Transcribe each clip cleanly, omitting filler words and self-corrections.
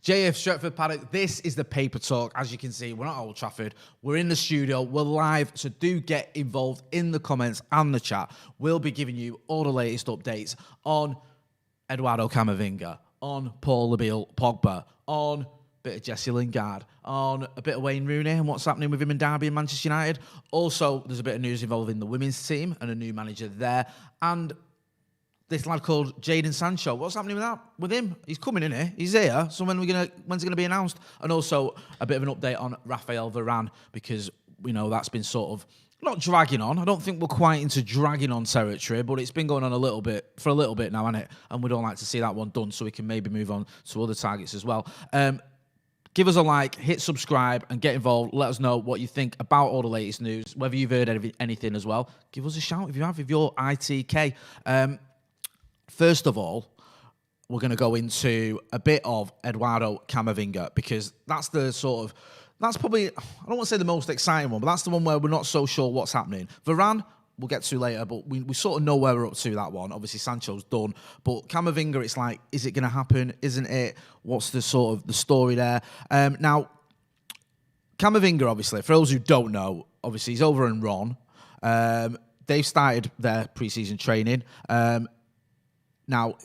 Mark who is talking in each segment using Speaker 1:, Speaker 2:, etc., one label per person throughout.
Speaker 1: JF Stretford Paddock, this is the paper talk. As you can see, we're not at Old Trafford. We're in the studio. We're live, so do get involved in the comments and the chat. We'll be giving you all the latest updates on Eduardo Camavinga, on Paul Pogba, on a bit of Jesse Lingard, on a bit of Wayne Rooney and what's happening with him in Derby and Manchester United. Also, there's a bit of news involving the women's team and a new manager there. And this lad called Jadon Sancho. What's happening with him? He's coming in here. He's here. So when's it going to be announced? And also a bit of an update on Raphael Varane, because we know that's been sort of not dragging on. I don't think we're quite into dragging on territory, but it's been going on for a little bit now, hasn't it? And we'd all like to see that one done so we can maybe move on to other targets as well. Give us a like, hit subscribe, and get involved. Let us know what you think about all the latest news, whether you've heard anything as well. Give us a shout if you have, if you're ITK. First of all, we're going to go into a bit of Eduardo Camavinga, because that's probably, I don't want to say the most exciting one, but that's the one where we're not so sure what's happening. Varane, we'll get to later, but we sort of know where we're up to that one. Obviously, Sancho's done. But Camavinga, it's like, is it going to happen? Isn't it? What's the sort of the story there? Now, Camavinga, obviously, for those who don't know, obviously, he's over in Rennes. They've started their pre-season training. Now,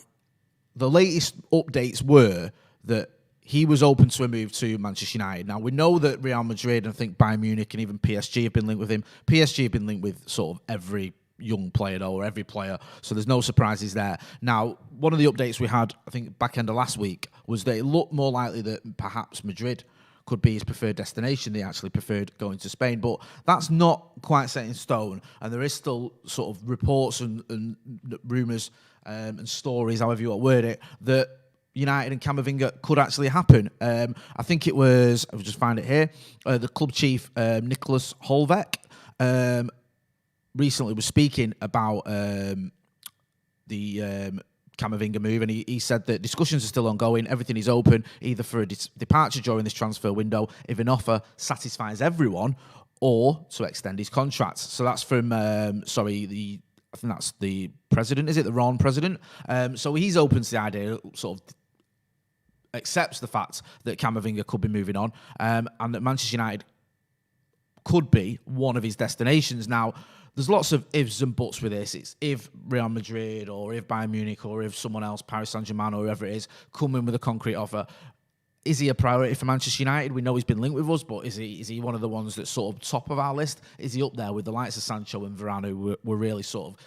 Speaker 1: the latest updates were that he was open to a move to Manchester United. Now, we know that Real Madrid, and I think Bayern Munich and even PSG have been linked with him. PSG have been linked with sort of every young player, though, or every player, so there's no surprises there. Now, one of the updates we had, I think, back end of last week, was that it looked more likely that perhaps Madrid could be his preferred destination. They actually preferred going to Spain, but that's not quite set in stone, and there is still sort of reports and rumours and stories, however you want to word it, that United and Camavinga could actually happen. I think it was, I'll just find it here, the club chief, Nicolas Holveck, recently was speaking about the Camavinga move, and he said that discussions are still ongoing. Everything is open, either for a departure during this transfer window, if an offer satisfies everyone, or to extend his contract. So that's from, I think that's the president, is it? The Rennes president. So he's open to the idea, sort of accepts the fact that Camavinga could be moving on, and that Manchester United could be one of his destinations. Now, there's lots of ifs and buts with this. It's if Real Madrid or if Bayern Munich or if someone else, Paris Saint-Germain or whoever it is, come in with a concrete offer. Is he a priority for Manchester United? We know he's been linked with us, but is he one of the ones that's sort of top of our list? Is he up there with the likes of Sancho and Varane, who were really sort of,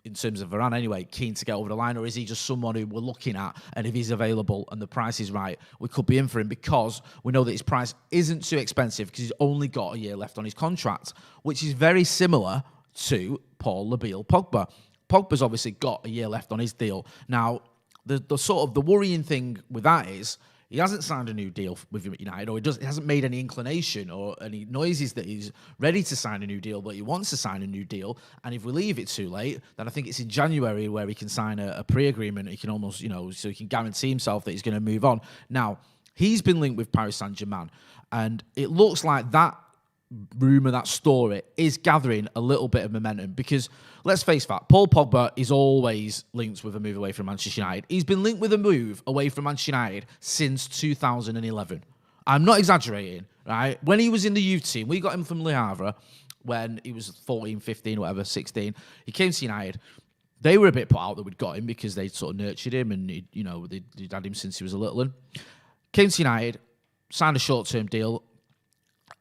Speaker 1: in terms of Varane anyway, keen to get over the line? Or is he just someone who we're looking at, and if he's available and the price is right, we could be in for him, because we know that his price isn't too expensive because he's only got a year left on his contract, which is very similar to Paul Pogba. Pogba's obviously got a year left on his deal. Now, the sort of the worrying thing with that is he hasn't signed a new deal with United, or he hasn't made any inclination or any noises that he's ready to sign a new deal, but he wants to sign a new deal. And if we leave it too late, then I think it's in January where he can sign a pre-agreement. He can almost, so he can guarantee himself that he's going to move on. Now, he's been linked with Paris Saint-Germain, and it looks like that rumour, that story, is gathering a little bit of momentum, because let's face that, Paul Pogba is always linked with a move away from Manchester United. He's been linked with a move away from Manchester United since 2011. I'm not exaggerating, right? When he was in the youth team, we got him from Le Havre when he was 14, 15, whatever, 16. He came to United. They were a bit put out that we'd got him because they'd sort of nurtured him, and they'd had him since he was a little one. Came to United, signed a short-term deal,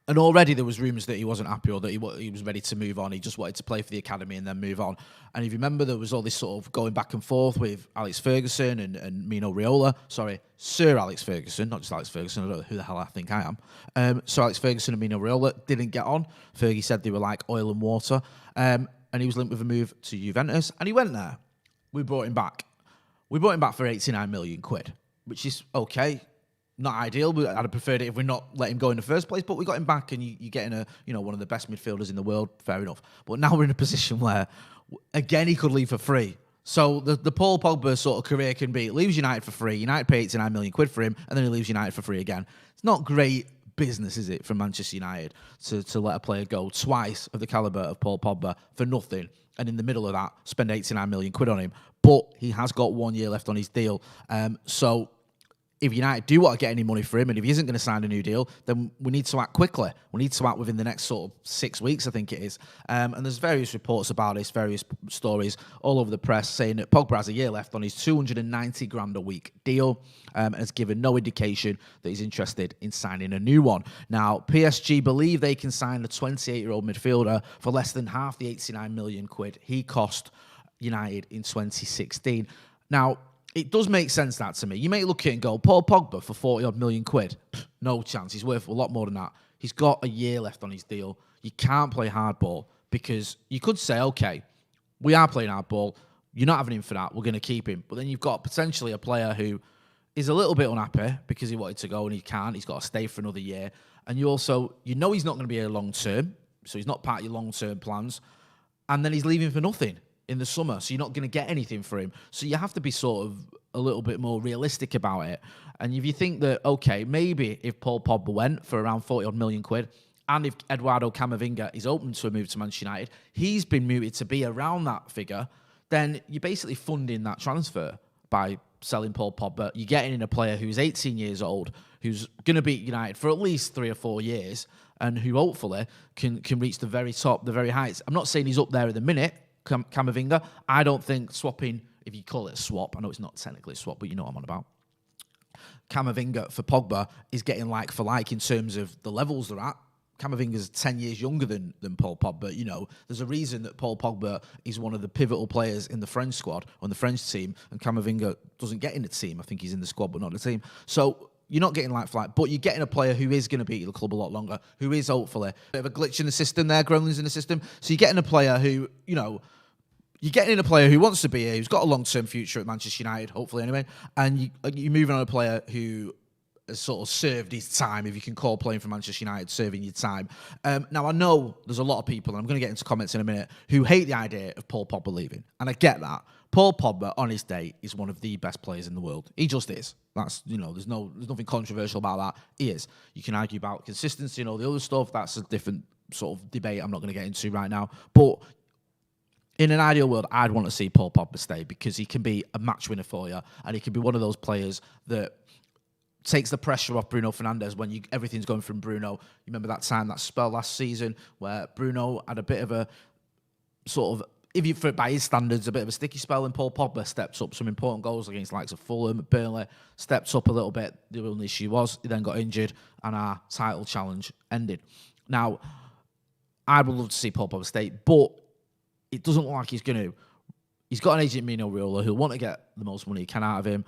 Speaker 1: and already there was rumours that he wasn't happy, or that he was ready to move on. He just wanted to play for the academy and then move on. And if you remember, there was all this sort of going back and forth with Alex Ferguson and Mino Raiola. Sorry, Sir Alex Ferguson, not just Alex Ferguson. I don't know who the hell I think I am. Sir Alex Ferguson and Mino Raiola didn't get on. Fergie said they were like oil and water. And he was linked with a move to Juventus, and he went there. We brought him back. We brought him back for 89 million quid, which is okay. Not ideal. I'd have preferred it if we're not let him go in the first place, but we got him back, and you're getting one of the best midfielders in the world. Fair enough. But now we're in a position where, again, he could leave for free. So the Paul Pogba sort of career can be, leaves United for free, United pay 89 million quid for him, and then he leaves United for free again. It's not great business, is it, from Manchester United to let a player go twice of the calibre of Paul Pogba for nothing, and in the middle of that, spend 89 million quid on him. But he has got 1 year left on his deal. So if United do want to get any money for him, and if he isn't going to sign a new deal, then we need to act quickly. We need to act within the next sort of 6 weeks, I think it is. And there's various reports about this, various stories all over the press saying that Pogba has a year left on his 290 grand a week deal, and has given no indication that he's interested in signing a new one. Now, PSG believe they can sign the 28-year-old midfielder for less than half the 89 million quid he cost United in 2016. Now, it does make sense, that, to me. You may look at it and go, Paul Pogba for 40-odd million quid. Pff, no chance. He's worth a lot more than that. He's got a year left on his deal. You can't play hardball, because you could say, okay, we are playing hardball. You're not having him for that. We're going to keep him. But then you've got potentially a player who is a little bit unhappy because he wanted to go and he can't. He's got to stay for another year. And you know he's not going to be here long-term, so he's not part of your long-term plans. And then he's leaving for nothing in the summer, so you're not going to get anything for him. So you have to be sort of a little bit more realistic about it. And if you think that, okay, maybe if Paul Pogba went for around 40-odd million quid, and if Eduardo Camavinga is open to a move to Manchester United, he's been mooted to be around that figure, then you're basically funding that transfer by selling Paul Pogba. You're getting in a player who's 18 years old, who's going to be at United for at least 3 or 4 years, and who hopefully can reach the very top, the very heights. I'm not saying he's up there at the minute, Camavinga. I don't think swapping, if you call it a swap, I know it's not technically a swap, but you know what I'm on about. Camavinga for Pogba is getting like for like in terms of the levels they're at. Camavinga's 10 years younger than Paul Pogba. You know, there's a reason that Paul Pogba is one of the pivotal players in the French squad, on the French team, and Camavinga doesn't get in the team. I think he's in the squad, but not the team. So you're not getting like for like, but you're getting a player who is going to be at the club a lot longer, who is hopefully a bit of a glitch in the system there, gremlins in the system. So you're getting a player who, you know, you're getting in a player who wants to be here, who's got a long-term future at Manchester United, hopefully anyway, and you're moving on a player who has sort of served his time, if you can call playing for Manchester United serving your time. Now, I know there's a lot of people, and I'm going to get into comments in a minute, who hate the idea of Paul Pogba leaving, and I get that. Paul Pogba, on his day, is one of the best players in the world. He just is. That's, you know, there's nothing controversial about that. He is. You can argue about consistency and all the other stuff. That's a different sort of debate I'm not going to get into right now. But in an ideal world, I'd want to see Paul Pogba stay, because he can be a match winner for you, and he can be one of those players that takes the pressure off Bruno Fernandes when everything's going from Bruno. You remember that time, that spell last season where Bruno had a bit of a sort of, by his standards, a bit of a sticky spell, and Paul Pogba steps up some important goals against the likes of Fulham, Burnley, stepped up a little bit. The only issue was he then got injured and our title challenge ended. Now, I would love to see Paul Pogba stay, but it doesn't look like he's going to. He's got an agent, Mino Raiola, who'll want to get the most money he can out of him.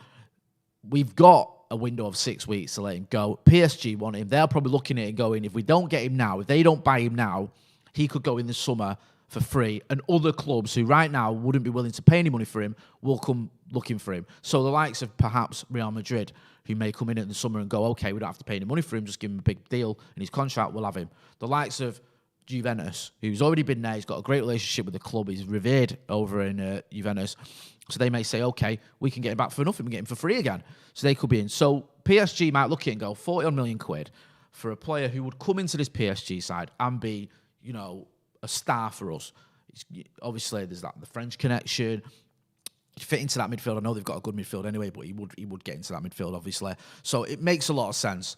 Speaker 1: We've got a window of 6 weeks to let him go. PSG want him. They're probably looking at it and going, if we don't get him now, if they don't buy him now, he could go in the summer for free, and other clubs who right now wouldn't be willing to pay any money for him will come looking for him. So the likes of perhaps Real Madrid, who may come in the summer and go, okay, we don't have to pay any money for him, just give him a big deal in his contract, we'll have him. The likes of Juventus, who's already been there, he's got a great relationship with the club, he's revered over in Juventus, so they may say, okay, we can get him back for nothing, we can get him for free again. So they could be in. So PSG might look at it and go, 40 million quid for a player who would come into this PSG side and be, you know, a star for us. Obviously, there's the French connection. He'd fit into that midfield. I know they've got a good midfield anyway, but he would get into that midfield, obviously. So it makes a lot of sense.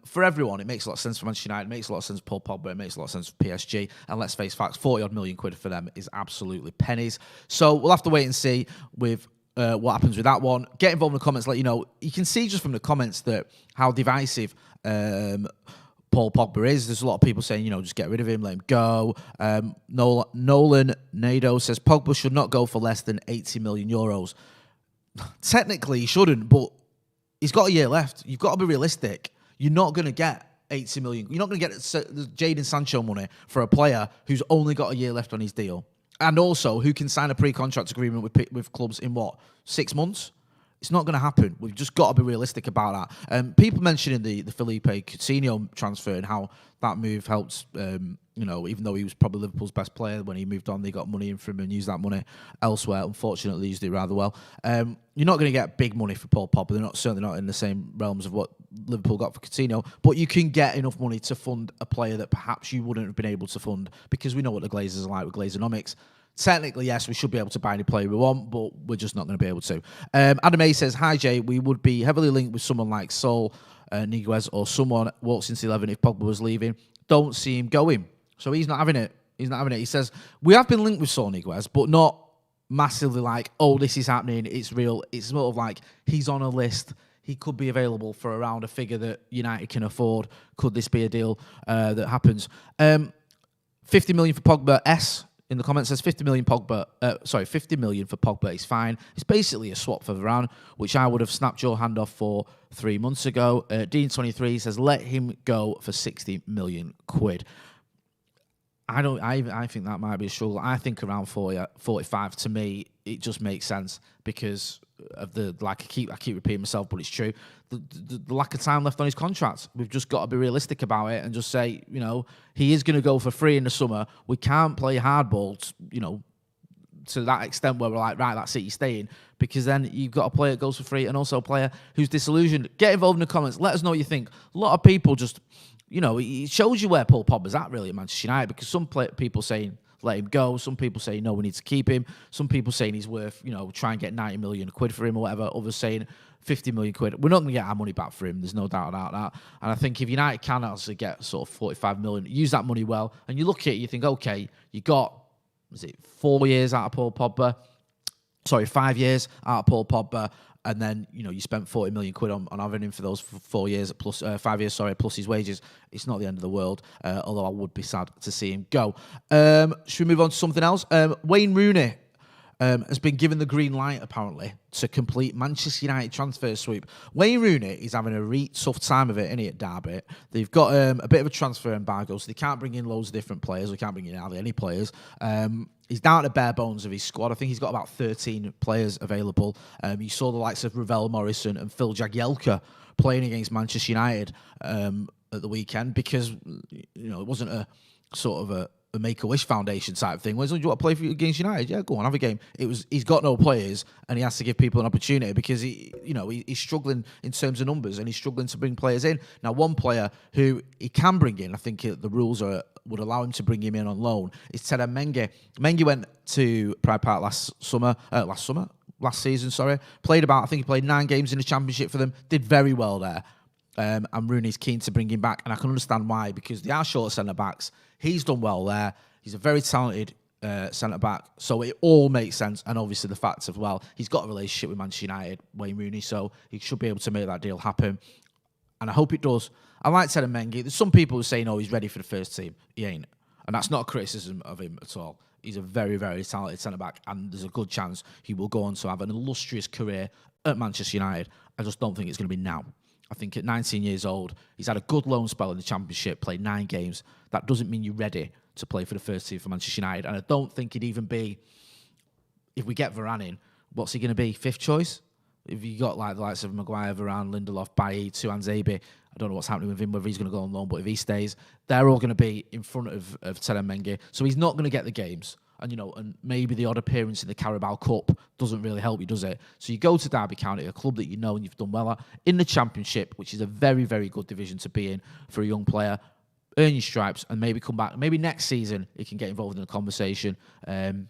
Speaker 1: For everyone, it makes a lot of sense for Manchester United. It makes a lot of sense for Paul Pogba. It makes a lot of sense for PSG. And let's face facts, 40 million quid for them is absolutely pennies. So we'll have to wait and see with what happens with that one. Get involved in the comments, let you know. You can see just from the comments that how divisive Paul Pogba is. There's a lot of people saying, you know, just get rid of him, let him go. Nolan Nado says Pogba should not go for less than 80 million euros. Technically, he shouldn't, but he's got a year left. You've got to be realistic. You're not going to get 80 million. You're not going to get Jadon Sancho money for a player who's only got a year left on his deal, and also who can sign a pre-contract agreement with clubs in, 6 months? It's not going to happen. We've just got to be realistic about that. People mentioning the Felipe Coutinho transfer and how that move helped, you know, even though he was probably Liverpool's best player, when he moved on, they got money in from him and used that money elsewhere. Unfortunately, used it rather well. You're not going to get big money for Paul Pogba. They're certainly not in the same realms of what Liverpool got for Coutinho, but you can get enough money to fund a player that perhaps you wouldn't have been able to fund, because we know what the Glazers are like with Glazonomics. Technically, yes, we should be able to buy any player we want, but we're just not going to be able to. Adam A says, hi, Jay. We would be heavily linked with someone like Saul Niguez or someone walks into 11 if Pogba was leaving. Don't see him going. So he's not having it. He's not having it. He says, we have been linked with Saul Niguez, but not massively like, oh, this is happening. It's real. It's sort of like he's on a list. He could be available for around a figure that United can afford. Could this be a deal that happens? 50 million for Pogba. S in the comments says 50 million Pogba. 50 million for Pogba is fine. It's basically a swap for Varane, which I would have snapped your hand off for 3 months ago. Dean23 says let him go for 60 million quid. I think that might be a struggle. I think around 40, 45 to me, it just makes sense because of the I keep repeating myself, but it's true. The lack of time left on his contract. We've just got to be realistic about it and just say, he is going to go for free in the summer. We can't play hardball, to that extent where we're like, right, that's it, you're staying. Because then you've got a player that goes for free and also a player who's disillusioned. Get involved in the comments. Let us know what you think. A lot of people just, it shows you where Paul Pogba's at really at Manchester United because some people saying let him go. Some people say, no, we need to keep him. Some people saying he's worth, try and get 90 million quid for him or whatever. Others saying 50 million quid. We're not going to get our money back for him. There's no doubt about that. And I think if United can actually get sort of 45 million, use that money well, and you look at it, you think, okay, you got, 4 years out of Paul Pogba? Sorry, 5 years out of Paul Pogba. And then, you spent 40 million quid on having him for those 4 years, plus 5 years, plus his wages. It's not the end of the world, although I would be sad to see him go. Should we move on to something else? Wayne Rooney has been given the green light, apparently, to complete Manchester United transfer sweep. Wayne Rooney is having a tough time of it, isn't he, at Derby? They've got a bit of a transfer embargo, so they can't bring in loads of different players. They can't bring in hardly any players. He's down to bare bones of his squad. I think he's got about 13 players available. You saw the likes of Ravel Morrison and Phil Jagielka playing against Manchester United at the weekend because, it wasn't a sort of a Make-A-Wish Foundation type thing. Well, do you want to play for against United? Yeah, go on, have a game. He's got no players, and he has to give people an opportunity because he's struggling in terms of numbers, and he's struggling to bring players in. Now, one player who he can bring in, I think the rules would allow him to bring him in on loan, is Teden Mengi. Mengi went to Pride Park last season. Played I think he played 9 games in the Championship for them. Did very well there. And Rooney's keen to bring him back, and I can understand why, because they are short centre-backs. He's done well there. He's a very talented centre-back, so it all makes sense. And obviously the fact of, he's got a relationship with Manchester United, Wayne Rooney, so he should be able to make that deal happen. And I hope it does. I like Teden Mengi. There's some people who say, no, he's ready for the first team. He ain't. And that's not a criticism of him at all. He's a very, very talented centre-back, and there's a good chance he will go on to have an illustrious career at Manchester United. I just don't think it's going to be now. I think at 19 years old, he's had a good loan spell in the Championship, played 9 games. That doesn't mean you're ready to play for the first team for Manchester United. And I don't think he'd even be, if we get Varane in, what's he going to be? 5th choice? If you got the likes of Maguire, Varane, Lindelof, Bailly, Tuanzebe, I don't know what's happening with him, whether he's going to go on loan, but if he stays, they're all going to be in front of Teden Mengi. So he's not going to get the games. And maybe the odd appearance in the Carabao Cup doesn't really help you, does it? So you go to Derby County, a club that you know and you've done well at, in the Championship, which is a very, very good division to be in for a young player. Earn your stripes and maybe come back. Maybe next season he can get involved in the conversation in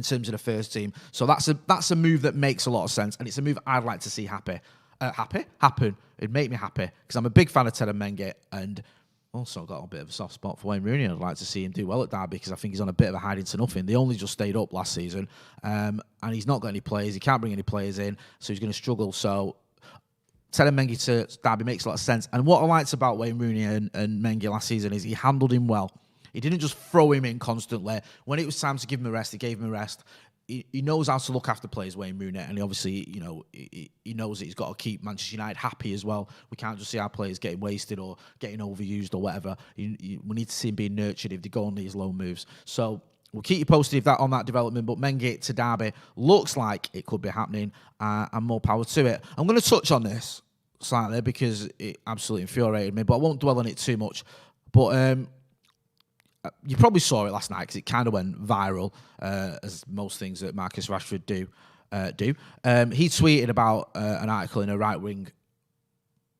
Speaker 1: terms of the first team. So that's a move that makes a lot of sense, and it's a move I'd like to see happen. It'd make me happy because I'm a big fan of Teden Mengi, and also got a bit of a soft spot for Wayne Rooney. I'd like to see him do well at Derby because I think he's on a bit of a hiding to nothing. They only just stayed up last season, and he's not got any players. He can't bring any players in, so he's going to struggle. So Teden Mengi to Derby makes a lot of sense. And what I liked about Wayne Rooney and Mengi last season is he handled him well. He didn't just throw him in constantly. When it was time to give him a rest, he gave him a rest. He knows how to look after players, Wayne Rooney, and he obviously, he knows that he's got to keep Manchester United happy as well. We can't just see our players getting wasted or getting overused or whatever. We need to see him being nurtured if they go on these loan moves. So we'll keep you posted on that development, but Mengi to Derby looks like it could be happening, and more power to it. I'm going to touch on this slightly because it absolutely infuriated me, but I won't dwell on it too much. But you probably saw it last night because it kind of went viral, as most things that Marcus Rashford do. He tweeted about an article in a right-wing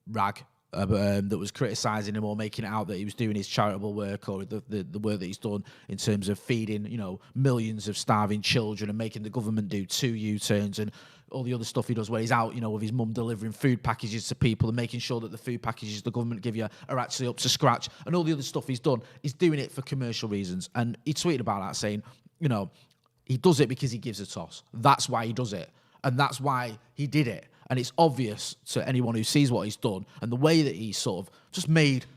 Speaker 1: rag that was criticising him or making it out that he was doing his charitable work or the work that he's done in terms of feeding, millions of starving children and making the government do 2 U-turns and all the other stuff he does where he's out, with his mum delivering food packages to people and making sure that the food packages the government give you are actually up to scratch and all the other stuff he's done. He's doing it for commercial reasons. And he tweeted about that saying, he does it because he gives a toss. That's why he does it. And that's why he did it. And it's obvious to anyone who sees what he's done and the way that he sort of just made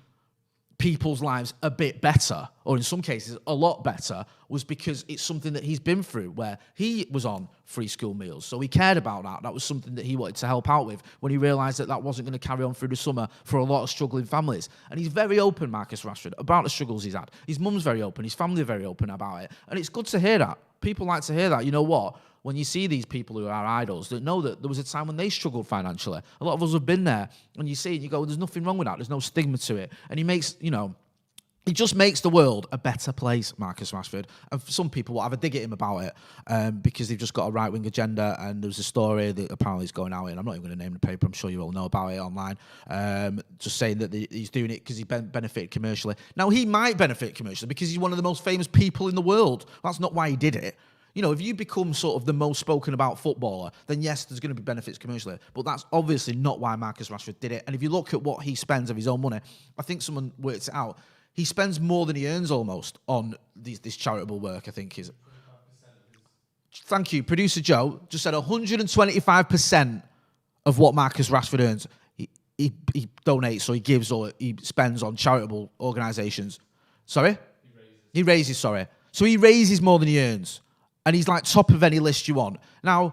Speaker 1: people's lives a bit better, or in some cases a lot better, was because it's something that he's been through where he was on free school meals. So he cared about that. That was something that he wanted to help out with when he realised that that wasn't going to carry on through the summer for a lot of struggling families. And he's very open, Marcus Rashford, about the struggles he's had. His mum's very open. His family are very open about it. And it's good to hear that. People like to hear that. You know what? When you see these people who are idols that know that there was a time when they struggled financially, a lot of us have been there, and you see it and you go, there's nothing wrong with that. There's no stigma to it. And he just makes the world a better place, Marcus Rashford. And some people will have a dig at him about it because they've just got a right-wing agenda. And there's a story that apparently is going out, and I'm not even going to name the paper. I'm sure you all know about it online. Just saying that he's doing it because he benefited commercially. Now, he might benefit commercially because he's one of the most famous people in the world. That's not why he did it. If you become sort of the most spoken about footballer, then yes, there's going to be benefits commercially. But that's obviously not why Marcus Rashford did it. And if you look at what he spends of his own money, I think someone worked it out. He spends more than he earns almost on this charitable work, I think is. Thank you. Producer Joe just said 125% of what Marcus Rashford earns, he donates or he gives or he spends on charitable organisations. Sorry? He raises, sorry. So he raises more than he earns. And he's like top of any list you want. Now,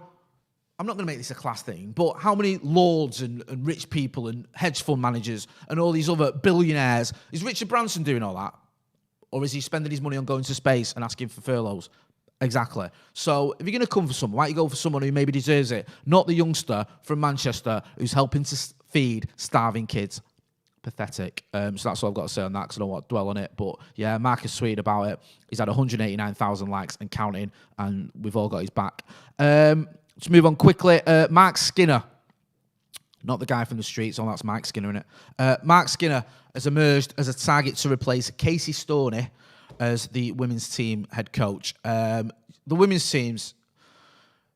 Speaker 1: I'm not going to make this a class thing, but how many lords and rich people and hedge fund managers and all these other billionaires, is Richard Branson doing all that? Or is he spending his money on going to space and asking for furloughs? Exactly. So if you're going to come for someone, why don't you go for someone who maybe deserves it? Not the youngster from Manchester who's helping to feed starving kids. Pathetic. So that's all I've got to say on that because I don't want to dwell on it. But yeah, Marcus tweeted about it. He's had 189,000 likes and counting, and we've all got his back. Let's move on quickly. Mark Skinner. Not the guy from the streets. Oh, that's Mike Skinner, innit? Mark Skinner has emerged as a target to replace Casey Stoney as the women's team head coach. The women's team's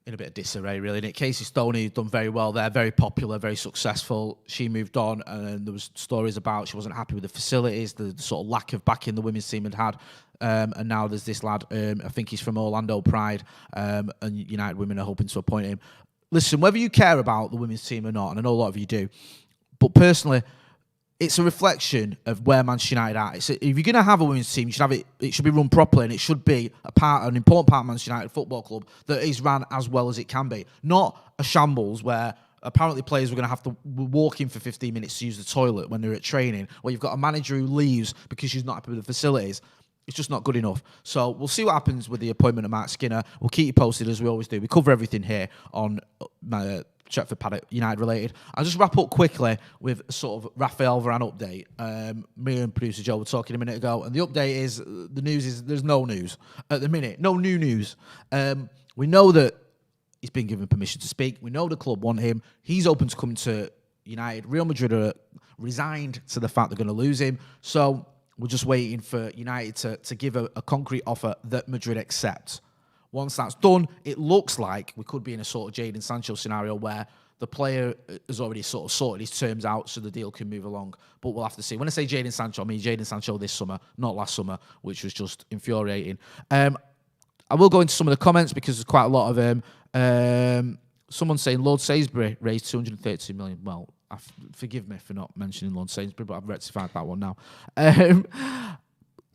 Speaker 1: in a bit of disarray, really. And Casey Stoney done very well there, very popular, very successful. She moved on, and there was stories about she wasn't happy with the facilities, the sort of lack of backing the women's team had. And now there's this lad, I think he's from Orlando Pride, and United Women are hoping to appoint him. Listen, whether you care about the women's team or not, and I know a lot of you do, but personally, it's a reflection of where Manchester United are. If you're going to have a women's team, you should have it. It should be run properly, and it should be an important part of Manchester United Football Club that is run as well as it can be. Not a shambles where apparently players were going to have to walk in for 15 minutes to use the toilet when they're at training, where you've got a manager who leaves because she's not happy with the facilities. It's just not good enough. So we'll see what happens with the appointment of Mark Skinner. We'll keep you posted as we always do. We cover everything here on Stretford Paddock United related. I'll just wrap up quickly with sort of Raphael Varane update. Me and producer Joe were talking a minute ago, and the update is the news is there's no news at the minute. No new news. We know that he's been given permission to speak. We know the club want him. He's open to coming to United. Real Madrid are resigned to the fact they're going to lose him. So we're just waiting for United to give a concrete offer that Madrid accepts. Once that's done, it looks like we could be in a sort of Jadon Sancho scenario where the player has already sort of sorted his terms out so the deal can move along. But we'll have to see. When I say Jadon Sancho, I mean Jadon Sancho this summer, not last summer, which was just infuriating. I will go into some of the comments because there's quite a lot of them. Someone saying Lord Sainsbury raised 232 million. Well, forgive me for not mentioning Lord Sainsbury, but I've rectified that one now.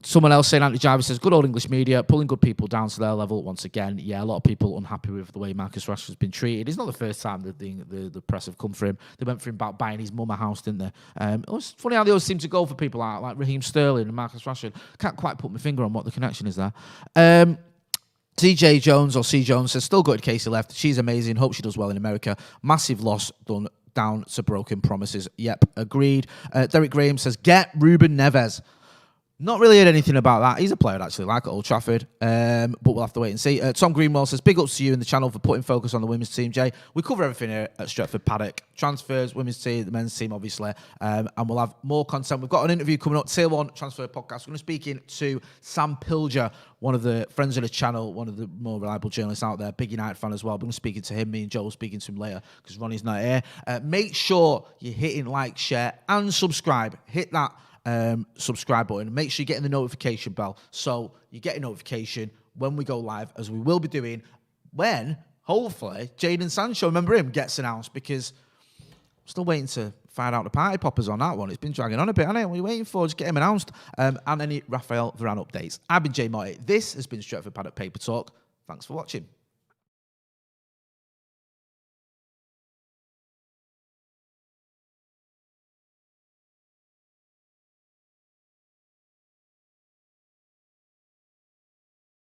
Speaker 1: Someone else saying, Andy Jarvis says, good old English media, pulling good people down to their level once again. Yeah, a lot of people unhappy with the way Marcus Rashford's been treated. It's not the first time that the press have come for him. They went for him about buying his mum a house, didn't they? It was funny how they always seem to go for people like Raheem Sterling and Marcus Rashford. Can't quite put my finger on what the connection is there. TJ Jones or C Jones says, still gutted Casey left. She's amazing. Hope she does well in America. Massive loss done down to broken promises. Yep, agreed. Derek Graham says, get Ruben Neves. Not really heard anything about that. He's a player I'd actually like at Old Trafford, but we'll have to wait and see. Tom Greenwell says, big ups to you and the channel for putting focus on the women's team, Jay. We cover everything here at Stretford Paddock. Transfers, women's team, the men's team, obviously, and we'll have more content. We've got an interview coming up, Tier 1 Transfer Podcast. We're going to speak to Sam Pilger, one of the friends of the channel, one of the more reliable journalists out there, big United fan as well. We're going to speak to him. Me and Joe will speak to him later because Ronnie's not here. Make sure you're hitting like, share, and subscribe. Hit that subscribe button. Make sure you're getting the notification bell so you get a notification when we go live, as we will be doing when, hopefully, Jadon Sancho, remember him, gets announced, because I'm still waiting to find out the party poppers on that one. It's been dragging on a bit, hasn't it? What are you waiting for? Just get him announced. And any Raphael Varane updates. I've been Jay Motti. This has been Stretford Paddock Paper Talk. Thanks for watching.